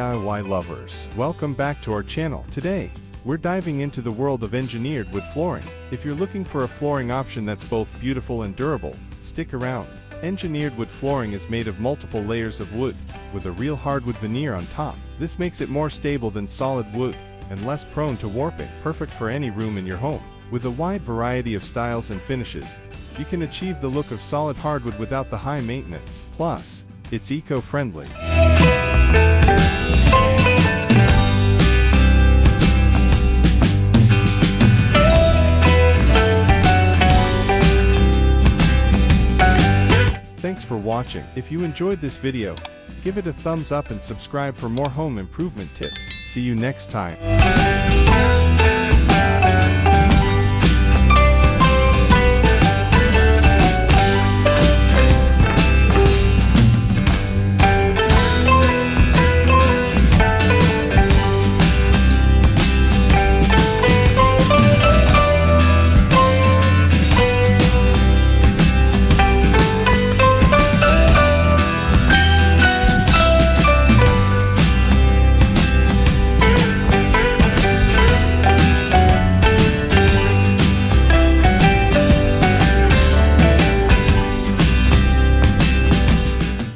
DIY lovers. Welcome back to our channel. Today, we're diving into the world of engineered wood flooring. If you're looking for a flooring option that's both beautiful and durable, stick around. Engineered wood flooring is made of multiple layers of wood, with a real hardwood veneer on top. This makes it more stable than solid wood, and less prone to warping. Perfect for any room in your home. With a wide variety of styles and finishes, you can achieve the look of solid hardwood without the high maintenance. Plus, it's eco-friendly. Thanks for watching. If you enjoyed this video, give it a thumbs up and subscribe for more home improvement tips. See you next time.